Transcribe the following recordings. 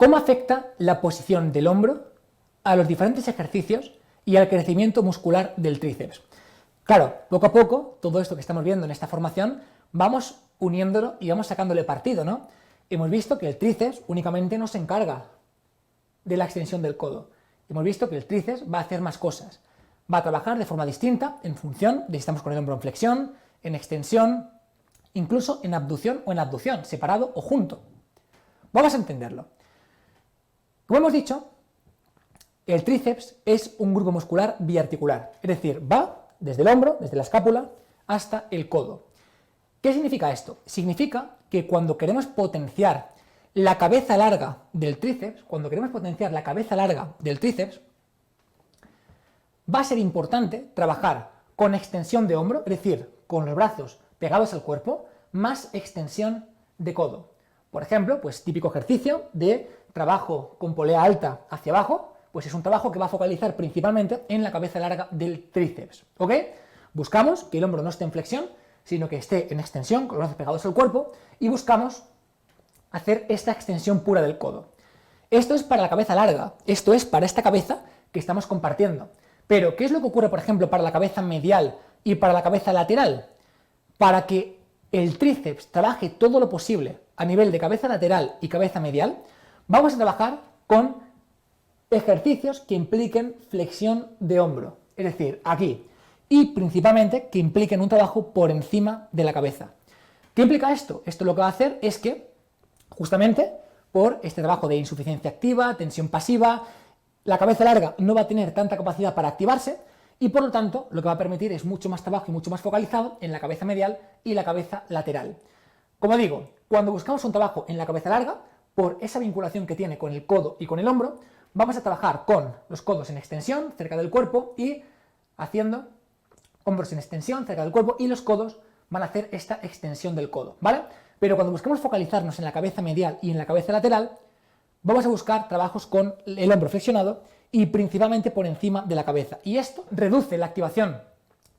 ¿Cómo afecta la posición del hombro a los diferentes ejercicios y al crecimiento muscular del tríceps? Claro, poco a poco, todo esto que estamos viendo en esta formación, vamos uniéndolo y vamos sacándole partido, ¿no? Hemos visto que el tríceps únicamente no se encarga de la extensión del codo. Hemos visto que el tríceps va a hacer más cosas. Va a trabajar de forma distinta en función de si estamos con el hombro en flexión, en extensión, incluso en abducción o en abducción, separado o junto. Vamos a entenderlo. Como hemos dicho, el tríceps es un grupo muscular biarticular, es decir, va desde el hombro, desde la escápula, hasta el codo. ¿Qué significa esto? Significa que cuando queremos potenciar la cabeza larga del tríceps, va a ser importante trabajar con extensión de hombro, es decir, con los brazos pegados al cuerpo, más extensión de codo. Por ejemplo, pues típico ejercicio de trabajo con polea alta hacia abajo, pues es un trabajo que va a focalizar principalmente en la cabeza larga del tríceps, ¿ok? Buscamos que el hombro no esté en flexión, sino que esté en extensión, con los brazos pegados al cuerpo, y buscamos hacer esta extensión pura del codo. Esto es para la cabeza larga, esto es para esta cabeza que estamos compartiendo. Pero, ¿qué es lo que ocurre, por ejemplo, para la cabeza medial y para la cabeza lateral? Para que el tríceps trabaje todo lo posible a nivel de cabeza lateral y cabeza medial, vamos a trabajar con ejercicios que impliquen flexión de hombro, es decir, aquí, y principalmente que impliquen un trabajo por encima de la cabeza. ¿Qué implica esto? Esto lo que va a hacer es que, justamente, por este trabajo de insuficiencia activa, tensión pasiva, la cabeza larga no va a tener tanta capacidad para activarse y por lo tanto lo que va a permitir es mucho más trabajo y mucho más focalizado en la cabeza medial y la cabeza lateral. Como digo, cuando buscamos un trabajo en la cabeza larga, por esa vinculación que tiene con el codo y con el hombro, vamos a trabajar con los codos en extensión cerca del cuerpo y haciendo hombros en extensión cerca del cuerpo y los codos van a hacer esta extensión del codo, ¿vale? Pero cuando busquemos focalizarnos en la cabeza medial y en la cabeza lateral, vamos a buscar trabajos con el hombro flexionado y principalmente por encima de la cabeza. Y esto reduce la activación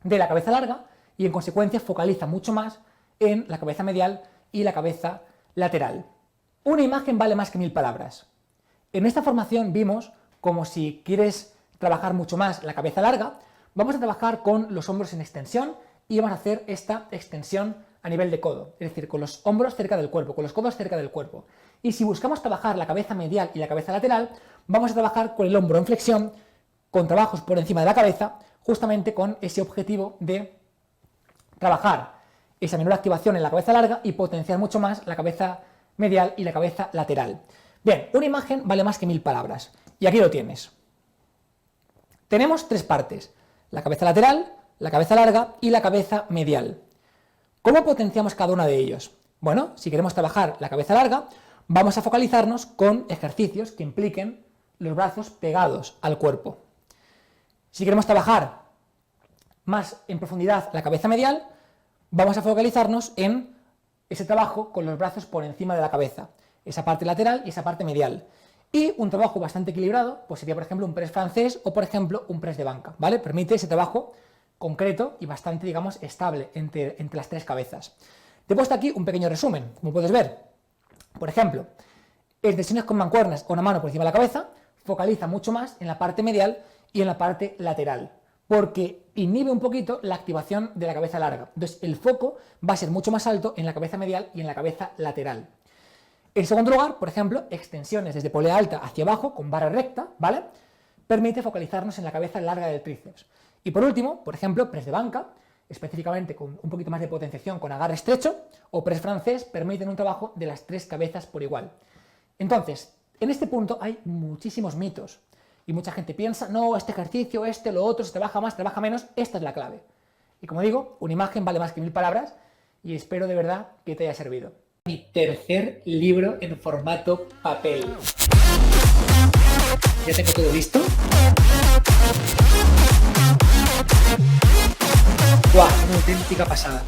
de la cabeza larga y en consecuencia focaliza mucho más en la cabeza medial y la cabeza lateral. Una imagen vale más que 1000 palabras. En esta formación vimos como si quieres trabajar mucho más la cabeza larga, vamos a trabajar con los hombros en extensión y vamos a hacer esta extensión a nivel de codo, es decir, con los hombros cerca del cuerpo, con los codos cerca del cuerpo. Y si buscamos trabajar la cabeza medial y la cabeza lateral, vamos a trabajar con el hombro en flexión, con trabajos por encima de la cabeza, justamente con ese objetivo de trabajar esa menor activación en la cabeza larga y potenciar mucho más la cabeza medial y la cabeza lateral. Bien, una imagen vale más que 1000 palabras. Y aquí lo tienes. Tenemos 3 partes, la cabeza lateral, la cabeza larga y la cabeza medial. ¿Cómo potenciamos cada uno de ellos? Bueno, si queremos trabajar la cabeza larga, vamos a focalizarnos con ejercicios que impliquen los brazos pegados al cuerpo. Si queremos trabajar más en profundidad la cabeza medial, vamos a focalizarnos en ese trabajo con los brazos por encima de la cabeza, esa parte lateral y esa parte medial. Y un trabajo bastante equilibrado, pues sería por ejemplo un press francés o por ejemplo un press de banca, ¿vale? Permite ese trabajo concreto y bastante, digamos, estable entre las 3 cabezas. Te he puesto aquí un pequeño resumen, como puedes ver. Por ejemplo, extensiones con mancuernas o una mano por encima de la cabeza focaliza mucho más en la parte medial y en la parte lateral, porque inhibe un poquito la activación de la cabeza larga. Entonces el foco va a ser mucho más alto en la cabeza medial y en la cabeza lateral. En segundo lugar, por ejemplo, extensiones desde polea alta hacia abajo con barra recta, ¿vale? Permite focalizarnos en la cabeza larga del tríceps. Y por último, por ejemplo, press de banca, específicamente con un poquito más de potenciación con agarre estrecho, o press francés, permiten un trabajo de las 3 cabezas por igual. Entonces, en este punto hay muchísimos mitos. Y mucha gente piensa, no, este ejercicio, lo otro, se trabaja más, trabaja menos. Esta es la clave. Y como digo, una imagen vale más que 1000 palabras y espero de verdad que te haya servido. Mi tercer libro en formato papel. Ya tengo todo listo. ¡Guau! Una auténtica pasada.